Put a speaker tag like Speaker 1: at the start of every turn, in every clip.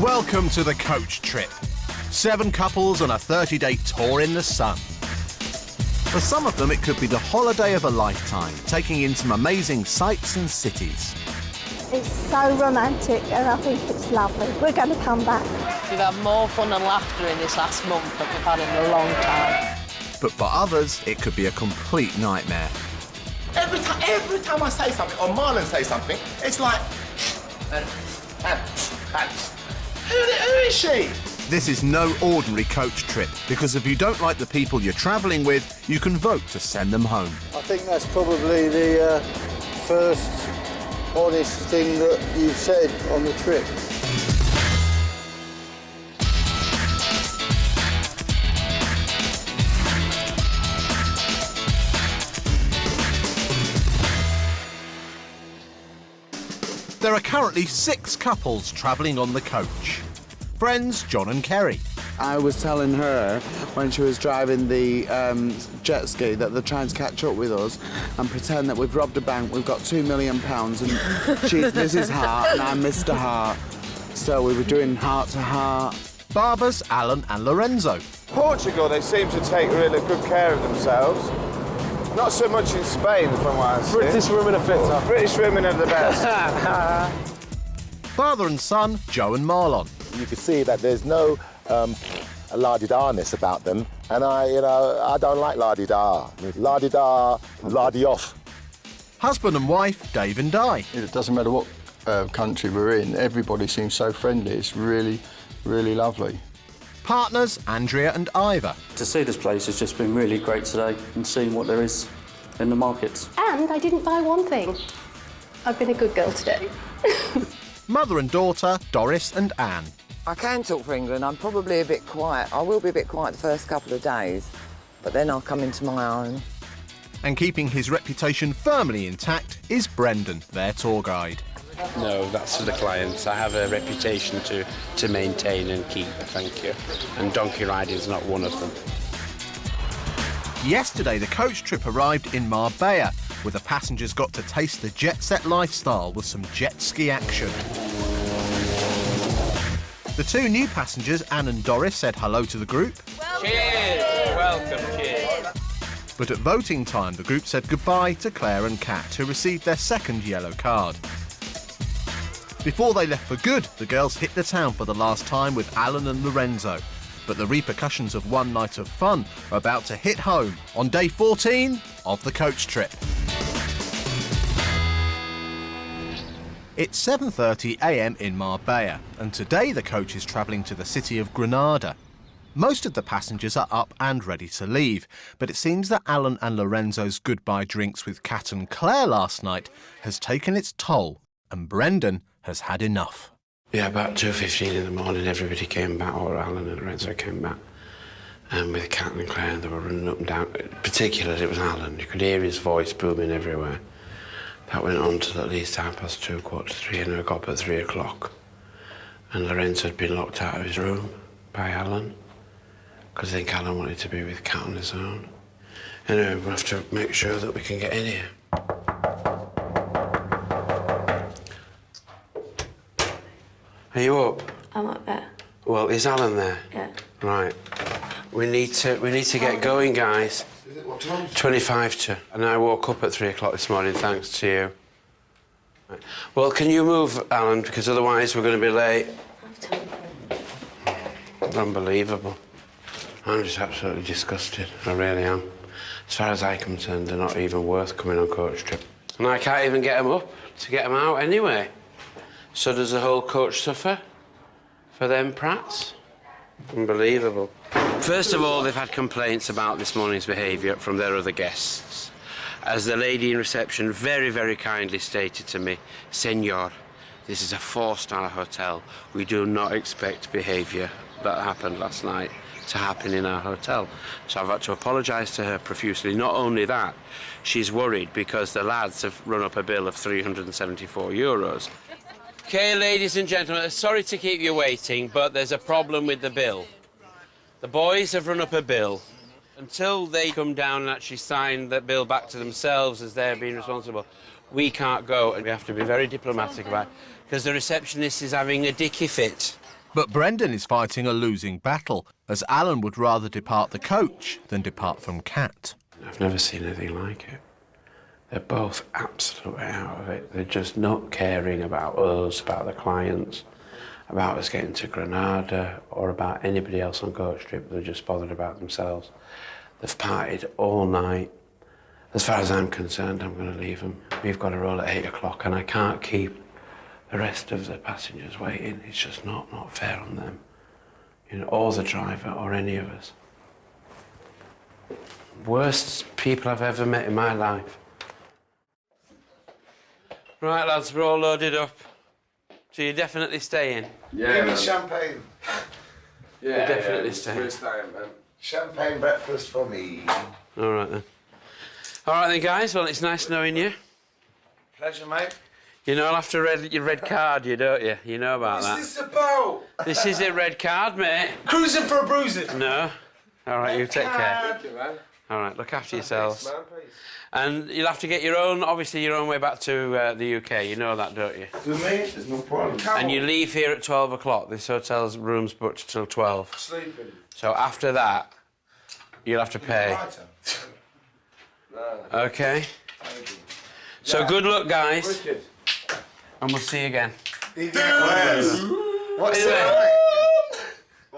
Speaker 1: Welcome to the coach trip. 7 couples on a 30-day tour in the sun. For some of them, it could be the holiday of a lifetime, taking in some amazing sights and cities.
Speaker 2: It's so romantic and I think it's lovely. We're going to come back.
Speaker 3: We've had more fun and laughter in this last month than we've had in a long time.
Speaker 1: But for others, it could be a complete nightmare.
Speaker 4: Every time I say something, or Marlon says something, it's like... Who is she?
Speaker 1: This is no ordinary coach trip, because if you don't like the people you're travelling with, you can vote to send them home.
Speaker 5: I think that's probably the first honest thing that you've said on the trip.
Speaker 1: There are currently 6 couples travelling on the coach. Friends John and Kerry.
Speaker 6: I was telling her when she was driving the jet ski that they're trying to catch up with us and pretend that we've robbed a bank, we've got £2 million and she's Mrs. Hart and I'm Mr. Hart. So we were doing heart to heart.
Speaker 1: Barbers Alan and Lorenzo.
Speaker 5: Portugal, they seem to take really good care of themselves. Not so much in Spain, from what I see.
Speaker 7: British women are fitter.
Speaker 5: British women are the best.
Speaker 1: Father and son Joe and Marlon.
Speaker 4: You can see that there's no la-di-da-ness about them, and I don't like la-di-da. La-di-da, la-di-off.
Speaker 1: Husband and wife Dave and Di.
Speaker 5: It doesn't matter what country we're in, everybody seems so friendly. It's really, really lovely.
Speaker 1: Partners Andrea and Ivor.
Speaker 8: To see this place has just been really great today and seeing what there is in the markets.
Speaker 9: And I didn't buy one thing. I've been a good girl today.
Speaker 1: Mother and daughter Doris and Anne.
Speaker 10: I can talk for England. I'm probably a bit quiet. I will be a bit quiet the first couple of days, but then I'll come into my own.
Speaker 1: And keeping his reputation firmly intact is Brendan, their tour guide.
Speaker 7: No, that's for the clients. I have a reputation to maintain and keep, thank you. And donkey riding is not one of them.
Speaker 1: Yesterday, the coach trip arrived in Marbella, where the passengers got to taste the jet-set lifestyle with some jet ski action. The 2 new passengers, Anne and Doris, said hello to the group.
Speaker 7: Cheers! Welcome, cheers.
Speaker 1: But at voting time, the group said goodbye to Claire and Kat, who received their 2nd yellow card. Before they left for good, the girls hit the town for the last time with Alan and Lorenzo. But the repercussions of one night of fun are about to hit home on day 14 of the coach trip. It's 7:30 a.m. in Marbella, and today the coach is travelling to the city of Granada. Most of the passengers are up and ready to leave, but it seems that Alan and Lorenzo's goodbye drinks with Kat and Claire last night has taken its toll, and Brendan has had enough.
Speaker 7: Yeah, about 2:15 in the morning, everybody came back, or Alan and Lorenzo came back. And with Kat and Claire, they were running up and down. Particularly, it was Alan. You could hear his voice booming everywhere. That went on till at least 2:30, 2:45, and I got up at 3 o'clock. And Lorenzo had been locked out of his room by Alan, because I think Alan wanted to be with Kat on his own. Anyway, we'll have to make sure that we can get in here. Are you up?
Speaker 9: I'm up there.
Speaker 7: Well, is Alan there?
Speaker 9: Yeah.
Speaker 7: Right. We need to get going, guys.
Speaker 5: Is it what time?
Speaker 7: 25 to. And I woke up at 3 o'clock this morning, thanks to you. Right. Well, can you move, Alan, because otherwise we're going to be late. Unbelievable. I'm just absolutely disgusted. I really am. As far as I'm concerned, they're not even worth coming on coach trip. And I can't even get them up to get them out anyway. So does the whole coach suffer for them prats? Unbelievable. First of all, they've had complaints about this morning's behaviour from their other guests. As the lady in reception very, very kindly stated to me, Senor, this is a 4-star hotel. We do not expect behaviour that happened last night to happen in our hotel. So I've had to apologise to her profusely. Not only that, she's worried because the lads have run up a bill of €374. OK, ladies and gentlemen, sorry to keep you waiting, but there's a problem with the bill. The boys have run up a bill. Until they come down and actually sign that bill back to themselves as they're being responsible, we can't go, and we have to be very diplomatic about it, because the receptionist is having a dicky fit.
Speaker 1: But Brendan is fighting a losing battle, as Alan would rather depart the coach than depart from Kat.
Speaker 7: I've never seen anything like it. They're both absolutely out of it. They're just not caring about us, about the clients, about us getting to Granada, or about anybody else on coach trip. They're just bothered about themselves. They've partied all night. As far as I'm concerned, I'm going to leave them. We've got to roll at 8 o'clock, and I can't keep the rest of the passengers waiting. It's just not fair on them, you know, or the driver, or any of us. Worst people I've ever met in my life. Right, lads, we're all loaded up. So you're definitely staying?
Speaker 4: Yeah. Give me champagne.
Speaker 7: Yeah, you're definitely staying.
Speaker 4: We're staying, man. Champagne breakfast for me.
Speaker 7: All right then. All right then, guys. Well, it's nice knowing you.
Speaker 4: Pleasure, mate.
Speaker 7: You know, I'll have to read your red card, don't you? You know about that.
Speaker 4: What's this about?
Speaker 7: This is a red card, mate.
Speaker 5: Cruising for a bruising.
Speaker 7: No. All right, you take care.
Speaker 4: Thank you, man.
Speaker 7: All right, look after yourselves.
Speaker 4: Thanks, man, please.
Speaker 7: And you'll have to get your own, obviously, your own way back to the UK. You know that, don't you?
Speaker 4: To me, there's no problem.
Speaker 7: And you leave here at 12 o'clock. This hotel's room's booked till 12.
Speaker 4: Sleeping.
Speaker 7: So after that, you'll have to pay.
Speaker 4: No.
Speaker 7: Okay? So good luck, guys.
Speaker 4: Wicked.
Speaker 7: And we'll see you again.
Speaker 4: What's
Speaker 7: Anyway,
Speaker 4: that?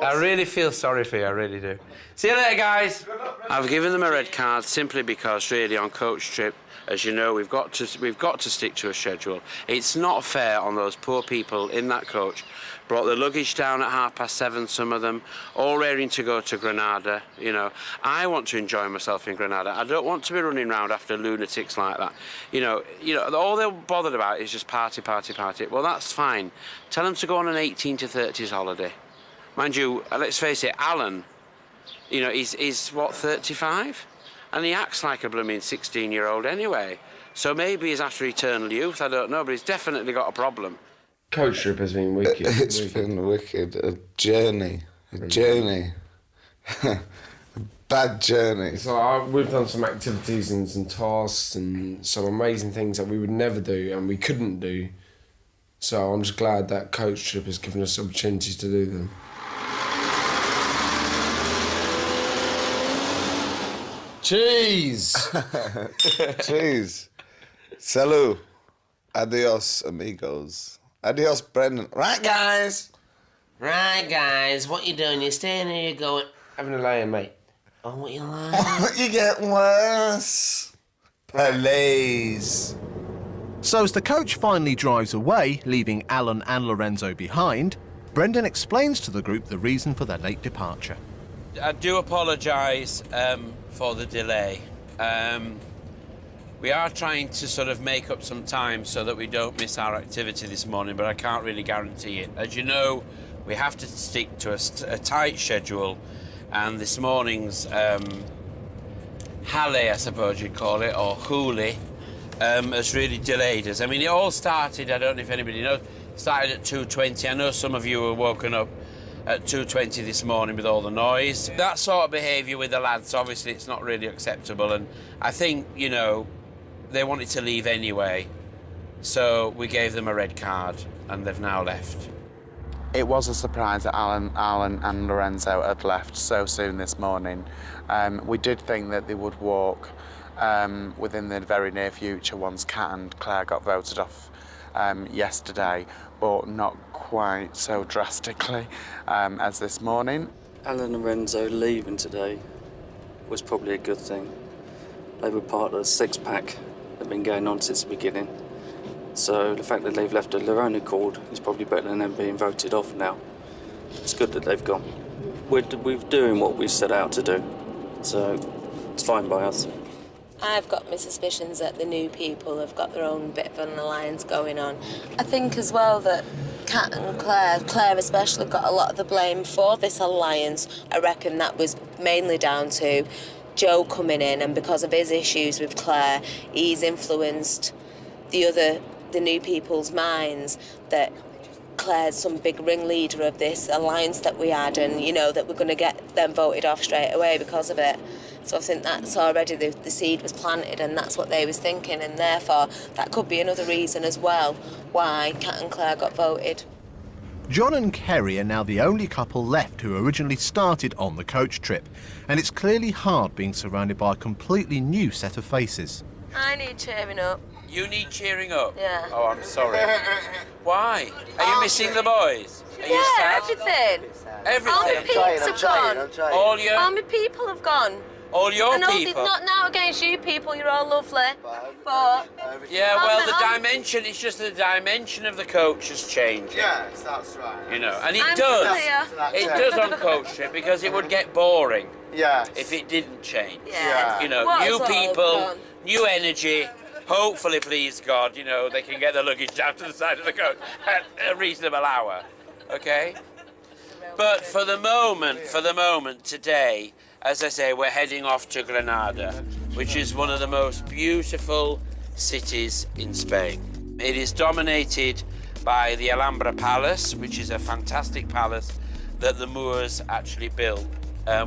Speaker 7: I really feel sorry for you, I really do. See you later, guys. I've given them a red card simply because, really, on coach trip, as you know, we've got to stick to a schedule. It's not fair on those poor people in that coach. Brought their luggage down at 7:30, some of them, all raring to go to Granada. You know, I want to enjoy myself in Granada. I don't want to be running around after lunatics like that. You know, all they're bothered about is just party, party, party. Well, that's fine. Tell them to go on an 18 to 30s holiday. Mind you, let's face it, Alan, you know, he's what, 35? And he acts like a blooming 16-year-old anyway. So maybe he's after eternal youth, I don't know, but he's definitely got a problem.
Speaker 11: Coach trip has been wicked.
Speaker 6: It's been wicked. A journey. A bad journey.
Speaker 11: So we've done some activities and some tasks and some amazing things that we would never do and we couldn't do. So I'm just glad that coach trip has given us opportunities to do them. Cheese!
Speaker 6: Cheese. Salut. Adios, amigos. Adios, Brendan. Right, guys.
Speaker 12: Right, guys. What you doing? You staying or you going?
Speaker 11: Having a lay-in, mate.
Speaker 12: Oh, what you like?
Speaker 6: You get worse. Police.
Speaker 1: So as the coach finally drives away, leaving Alan and Lorenzo behind, Brendan explains to the group the reason for their late departure.
Speaker 7: I do apologise for the delay. We are trying to sort of make up some time so that we don't miss our activity this morning, but I can't really guarantee it. As you know, we have to stick to a tight schedule, and this morning's Halle, I suppose you'd call it, or Huli, has really delayed us. I mean, it all started, I don't know if anybody knows, started at 2:20. I know some of you were woken up at 2:20 this morning with all the noise. That sort of behaviour with the lads, obviously, it's not really acceptable, and I think, you know, they wanted to leave anyway, so we gave them a red card, and they've now left.
Speaker 6: It was a surprise that Alan and Lorenzo had left so soon this morning. We did think that they would walk within the very near future once Kat and Claire got voted off yesterday, but not quite so drastically as this morning.
Speaker 8: Alan and Lorenzo leaving today was probably a good thing. They were part of the six-pack that had been going on since the beginning. So the fact that they've left of their own accord is probably better than them being voted off now. It's good that they've gone. We're doing what we set out to do, so it's fine by us.
Speaker 13: I've got my suspicions that the new people have got their own bit of an alliance going on. I think as well that Kat and Claire especially, got a lot of the blame for this alliance. I reckon that was mainly down to Joe coming in, and because of his issues with Claire, he's influenced the new people's minds that Claire's some big ringleader of this alliance that we had, and, you know, that we're going to get them voted off straight away because of it. So I think that's already the seed was planted, and that's what they was thinking, and therefore that could be another reason as well why Kat and Claire got voted.
Speaker 1: John and Kerry are now the only couple left who originally started on the coach trip, and it's clearly hard being surrounded by a completely new set of faces.
Speaker 13: I need cheering up.
Speaker 7: You need cheering up?
Speaker 13: Yeah.
Speaker 7: Oh, I'm sorry. Why? Are you missing the boys? Are you
Speaker 13: Yeah,
Speaker 7: sad?
Speaker 13: everything.
Speaker 7: Everything?
Speaker 13: All my peeps have gone.
Speaker 7: All your...
Speaker 13: All my people have gone.
Speaker 7: All your
Speaker 13: I know
Speaker 7: people?
Speaker 13: not now against you people, you're all lovely. But...
Speaker 7: Yeah, well, the dimension, it's just the dimension of the coach has changed.
Speaker 5: Yes, that's right.
Speaker 7: You know, and it
Speaker 13: I'm
Speaker 7: does.
Speaker 13: familiar.
Speaker 7: It does on coach trip because it would get boring
Speaker 5: Yes.
Speaker 7: if it didn't change.
Speaker 13: Yeah.
Speaker 7: You know,
Speaker 13: What
Speaker 7: new
Speaker 13: has all
Speaker 7: people,
Speaker 13: gone?
Speaker 7: new energy. Hopefully, please God, you know, they can get their luggage down to the side of the coach at a reasonable hour. Okay? But for the moment, today, as I say, we're heading off to Granada, which is one of the most beautiful cities in Spain. It is dominated by the Alhambra Palace, which is a fantastic palace that the Moors actually built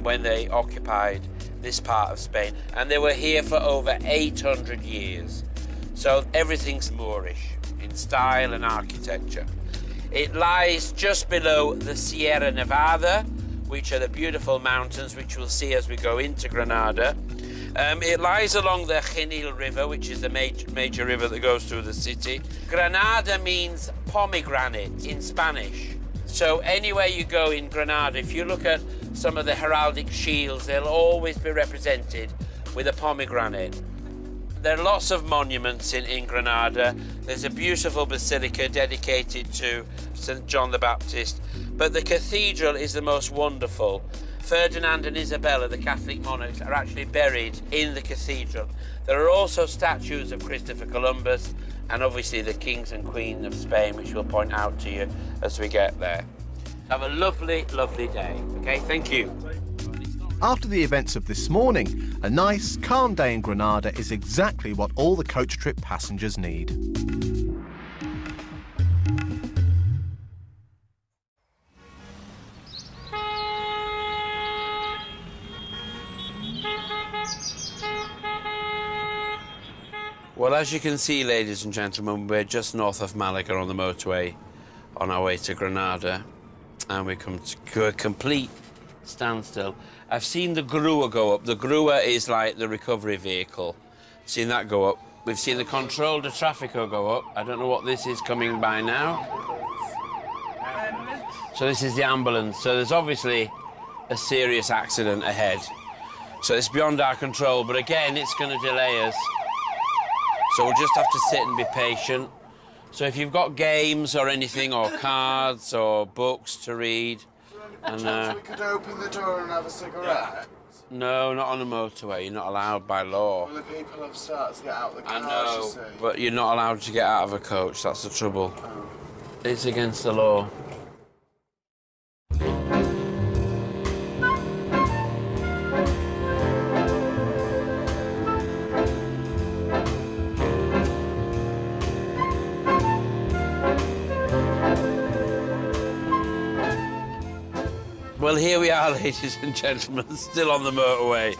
Speaker 7: when they occupied this part of Spain. And they were here for over 800 years. So everything's Moorish in style and architecture. It lies just below the Sierra Nevada, which are the beautiful mountains which we'll see as we go into Granada. It lies along the Genil River, which is the major river that goes through the city. Granada means pomegranate in Spanish. So anywhere you go in Granada, if you look at some of the heraldic shields, they'll always be represented with a pomegranate. There are lots of monuments in Granada. There's a beautiful basilica dedicated to St. John the Baptist, but the cathedral is the most wonderful. Ferdinand and Isabella, the Catholic monarchs, are actually buried in the cathedral. There are also statues of Christopher Columbus and obviously the kings and queens of Spain, which we'll point out to you as we get there. Have a lovely, lovely day. Okay, thank you.
Speaker 1: After the events of this morning, a nice, calm day in Granada is exactly what all the coach trip passengers need.
Speaker 7: Well, as you can see, ladies and gentlemen, we're just north of Malaga on the motorway on our way to Granada, and we come to a complete standstill. I've seen the grua go up. The grua is like the recovery vehicle. Seen that go up. We've seen the control de traffico go up. I don't know what this is coming by now. So this is the ambulance. So there's obviously a serious accident ahead. So it's beyond our control, but again, it's going to delay us. So we'll just have to sit and be patient. So if you've got games or anything, or cards or books to read, and
Speaker 6: we could open the door and have a cigarette.
Speaker 7: no, not on a motorway. You're not allowed by law.
Speaker 6: Well, the people have started to get out of the cars,
Speaker 7: I know,
Speaker 6: you see.
Speaker 7: but you're not allowed to get out of a coach. That's the trouble. It's against the law. Well, here we are, ladies and gentlemen, still on the motorway,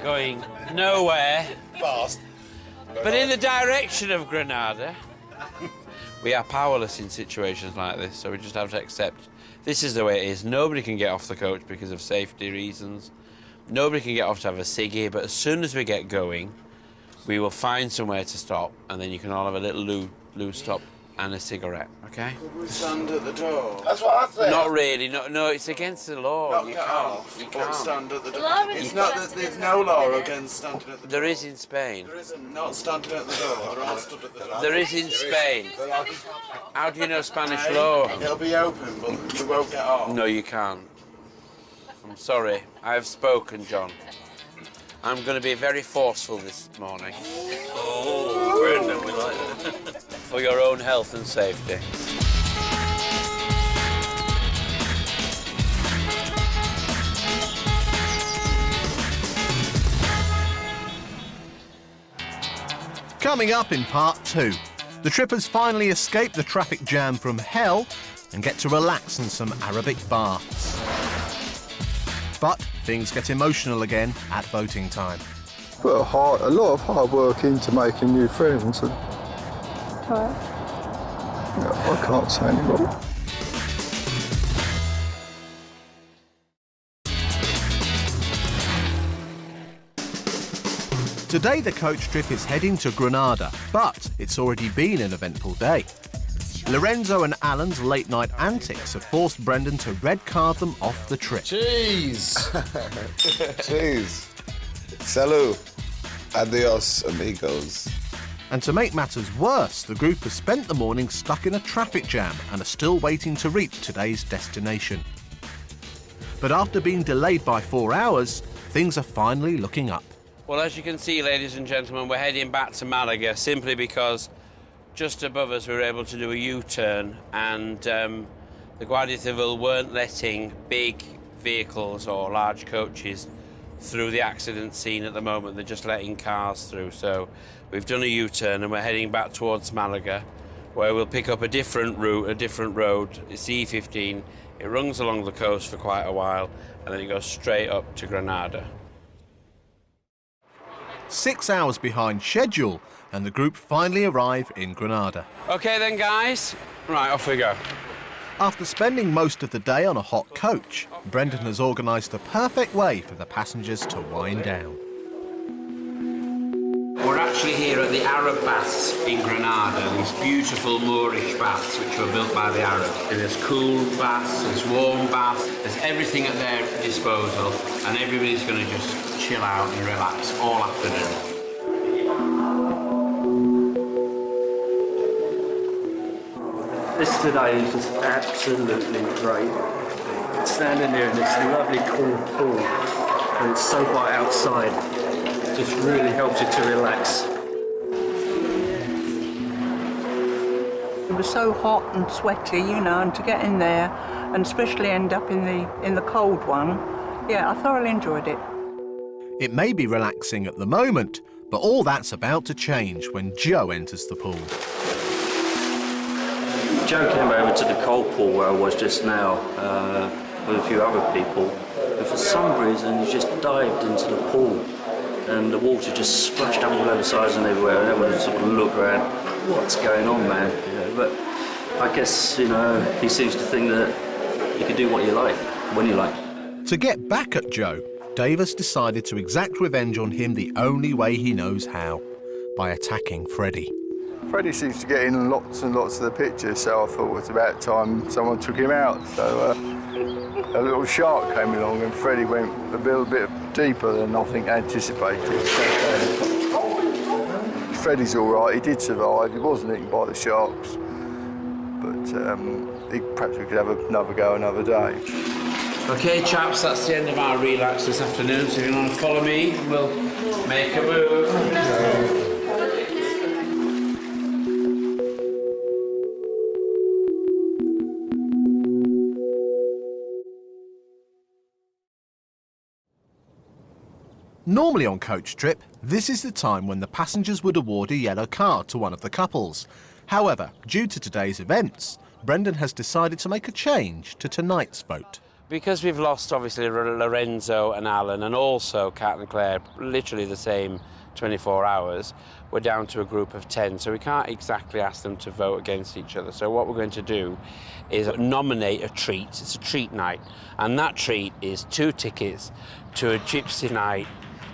Speaker 7: going nowhere.
Speaker 4: Fast.
Speaker 7: But in the direction of Granada. We are powerless in situations like this, so we just have to accept this is the way it is. Nobody can get off the coach because of safety reasons. Nobody can get off to have a ciggy, but as soon as we get going, we will find somewhere to stop, and then you can all have a little loo stop and a cigarette, okay?
Speaker 6: Could we stand at the door?
Speaker 5: That's what I said.
Speaker 7: Not really, no, it's against the law.
Speaker 6: Not
Speaker 7: You
Speaker 6: get
Speaker 7: can't.
Speaker 6: off,
Speaker 7: You
Speaker 6: but
Speaker 7: can't.
Speaker 6: stand at the door.
Speaker 13: law
Speaker 6: It's
Speaker 13: is
Speaker 6: not
Speaker 13: for us
Speaker 6: that
Speaker 13: to be
Speaker 6: there's no
Speaker 13: standing
Speaker 6: law
Speaker 13: there.
Speaker 6: against standing at the door.
Speaker 7: There is in Spain.
Speaker 6: There isn't. Not standing at the door. They're all stood at the door.
Speaker 7: There is in Spain. How do you know Spanish law?
Speaker 6: It'll be open, but you won't get off.
Speaker 7: No, you can't. I'm sorry. I have spoken, John. I'm going to be very forceful this morning. Oh, Brendan, we like that. For your own health and safety.
Speaker 1: Coming up in part 2, the trippers finally escape the traffic jam from hell and get to relax in some Arabic baths. But things get emotional again at voting time.
Speaker 5: Put a lot of hard work into making new friends, and I can't say anymore.
Speaker 1: Today the coach trip is heading to Granada, but it's already been an eventful day. Lorenzo and Alan's late-night antics have forced Brendan to red card them off the trip.
Speaker 14: Cheese! Cheese. Salud. Adios, amigos.
Speaker 1: And to make matters worse, the group has spent the morning stuck in a traffic jam and are still waiting to reach today's destination. But after being delayed by 4 hours, things are finally looking up.
Speaker 7: Well, as you can see, ladies and gentlemen, we're heading back to Malaga simply because just above us we were able to do a U-turn and the Guardia Civil weren't letting big vehicles or large coaches through the accident scene at the moment. They're just letting cars through. So we've done a U-turn and we're heading back towards Malaga, where we'll pick up a different route, a different road. It's the E15. It runs along the coast for quite a while and then it goes straight up to Granada.
Speaker 1: 6 hours behind schedule, and the group finally arrive in Granada.
Speaker 7: OK then, guys. Right, off we go.
Speaker 1: After spending most of the day on a hot coach, Brendan has organised the perfect way for the passengers to wind down.
Speaker 7: We're actually here at the Arab baths in Granada, these beautiful Moorish baths which were built by the Arabs. And there's cool baths, there's warm baths, there's everything at their disposal, and everybody's going to just chill out and relax all afternoon.
Speaker 8: This today is just absolutely great. Standing there in this lovely cool pool, and it's so hot outside, just really helps you to relax.
Speaker 15: It was so hot and sweaty, you know, and to get in there, and especially end up in the cold one, yeah, I thoroughly enjoyed it.
Speaker 1: It may be relaxing at the moment, but all that's about to change when Joe enters the pool.
Speaker 8: Joe came over to the cold pool where I was just now with a few other people, and for some reason he just dived into the pool and the water just splashed up all over the sides and everywhere, and everyone sort of looked around, what's going on, man? You know, but I guess, you know, he seems to think that you can do what you like, when you like.
Speaker 1: To get back at Joe, Davis decided to exact revenge on him the only way he knows how, by attacking Freddie.
Speaker 5: Freddie seems to get in lots and lots of the pictures, so I thought it was about time someone took him out. So a little shark came along and Freddie went a little bit deeper than I think anticipated. Freddie's all right, he did survive, he wasn't eaten by the sharks, but perhaps we could have another go another day.
Speaker 7: OK, chaps, that's the end of our relax this afternoon, so if you want to follow me, we'll make a move.
Speaker 1: Normally on coach trip, this is the time when the passengers would award a yellow card to one of the couples. However, due to today's events, Brendan has decided to make a change to tonight's vote.
Speaker 7: Because we've lost, obviously, Lorenzo and Alan, and also Kat and Claire, literally the same 24 hours, we're down to a group of 10, so we can't exactly ask them to vote against each other. So what we're going to do is nominate a treat. It's a treat night, and that treat is 2 tickets to a gypsy night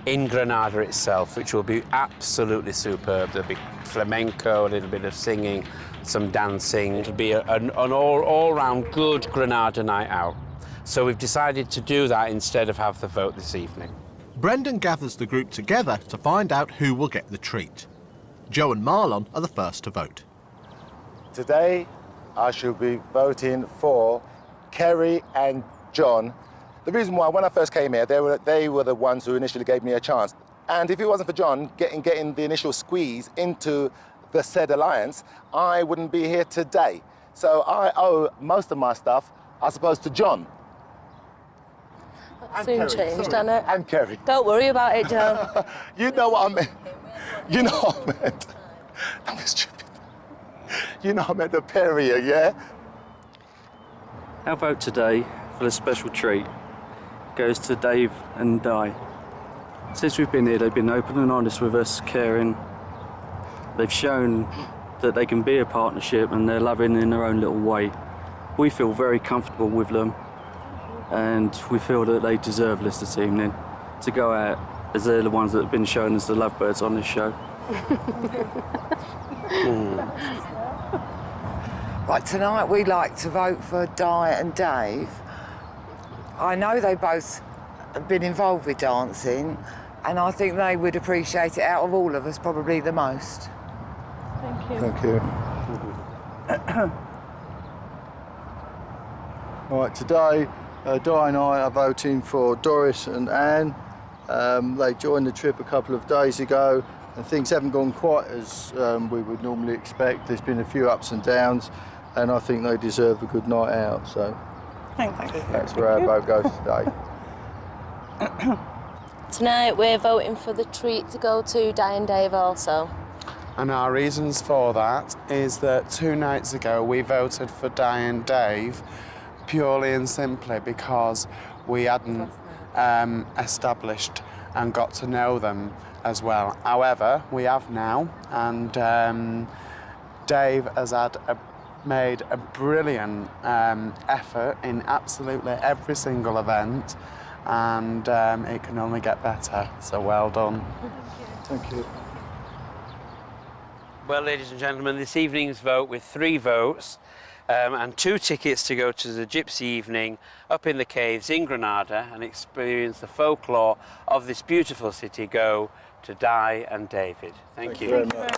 Speaker 7: in Granada itself, which will be absolutely superb. There'll be flamenco, a little bit of singing, some dancing. It'll be an all-round good Granada night out. So we've decided to do that instead of have the vote this evening.
Speaker 1: Brendan gathers the group together to find out who will get the treat. Joe and Marlon are the first to vote.
Speaker 4: Today, I shall be voting for Kerry and John. The reason why, when I first came here, they were the ones who initially gave me a chance. And if it wasn't for John getting the initial squeeze into the said alliance, I wouldn't be here today. So I owe most of my stuff, I suppose, to John.
Speaker 13: Soon changed, hasn't it?
Speaker 4: And Kerry.
Speaker 13: Don't worry about it, Joe.
Speaker 4: You know what I meant. You know what I meant. Don't be stupid. You know I meant the Perrier, yeah?
Speaker 8: Our vote today for the special treat goes to Dave and Di. Since we've been here, they've been open and honest with us, caring. They've shown that they can be a partnership and they're loving in their own little way. We feel very comfortable with them, and we feel that they deserve this evening to go out as they're the ones that have been showing us the lovebirds on this show.
Speaker 10: Right, tonight we'd like to vote for Di and Dave. I know they both have been involved with dancing, and I think they would appreciate it out of all of us probably the most.
Speaker 15: Thank you.
Speaker 5: Thank you. Right, today Di and I are voting for Doris and Anne. They joined the trip a couple of days ago, and things haven't gone quite as we would normally expect. There's been a few ups and downs, and I think they deserve a good night out. So
Speaker 15: Thank you.
Speaker 5: that's where our vote goes today.
Speaker 13: Tonight we're voting for the treat to go to Di and Dave also.
Speaker 6: And our reasons for that is that 2 nights ago we voted for Di and Dave purely and simply because we hadn't established and got to know them as well. However, we have now, and Dave has made a brilliant effort in absolutely every single event, and it can only get better, so well done.
Speaker 5: Thank you.
Speaker 7: Well, ladies and gentlemen, this evening's vote with 3 votes and 2 tickets to go to the Gypsy evening up in the caves in Granada and experience the folklore of this beautiful city go to Di and David. Thank you.
Speaker 5: Very much.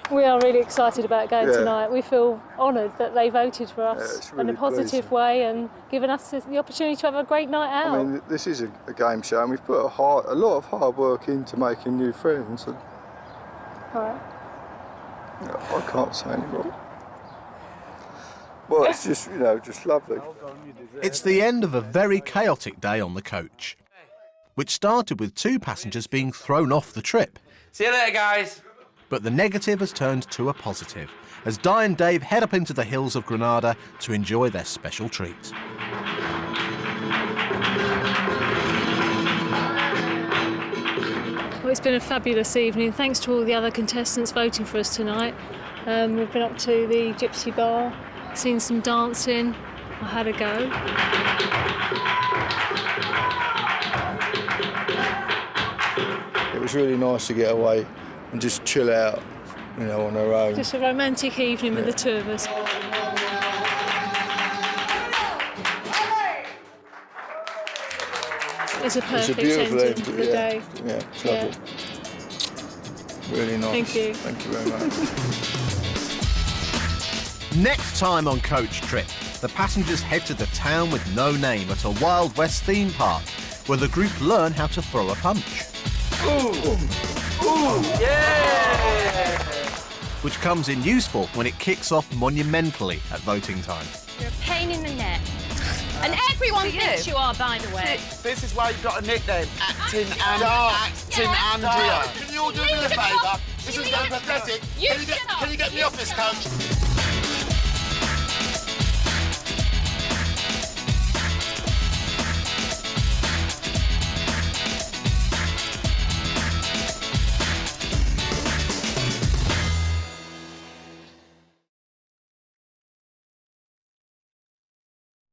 Speaker 16: We are really excited about going
Speaker 5: Yeah.
Speaker 16: tonight. We feel honoured that they voted for us
Speaker 5: it's
Speaker 16: in
Speaker 5: really
Speaker 16: a positive
Speaker 5: pleasing.
Speaker 16: way and given us the opportunity to have a great night out.
Speaker 5: I mean, this is a game show, and we've put a lot of hard work into making new friends. And,
Speaker 16: Right.
Speaker 5: I can't say any more. Well, it's just, just lovely.
Speaker 1: It's the end of a very chaotic day on the coach, which started with 2 passengers being thrown off the trip.
Speaker 7: See you later, guys.
Speaker 1: But the negative has turned to a positive, as Di and Dave head up into the hills of Granada to enjoy their special treat.
Speaker 16: Well, it's been a fabulous evening. Thanks to all the other contestants voting for us tonight. We've been up to the Gypsy Bar, seen some dancing. I had a go.
Speaker 5: It was really nice to get away and just chill out, on our own.
Speaker 16: Just a romantic evening with the 2 of us. It's a perfect
Speaker 5: beautiful
Speaker 16: ending to the day.
Speaker 5: Yeah, it's lovely. Really nice.
Speaker 16: Thank you.
Speaker 5: Thank you very much.
Speaker 1: Next time on Coach Trip, the passengers head to the town with no name at a Wild West theme park, where the group learn how to throw a punch.
Speaker 7: Ooh! Ooh! Yeah!
Speaker 1: Which comes in useful when it kicks off monumentally at voting time.
Speaker 17: You're a pain in the neck. And everyone thinks you are, by the way.
Speaker 6: This is why you've got a nickname, Acting
Speaker 17: Yeah.
Speaker 6: Andrea.
Speaker 14: Can you all do me a favour? This is very pathetic. Can you get me off this coach?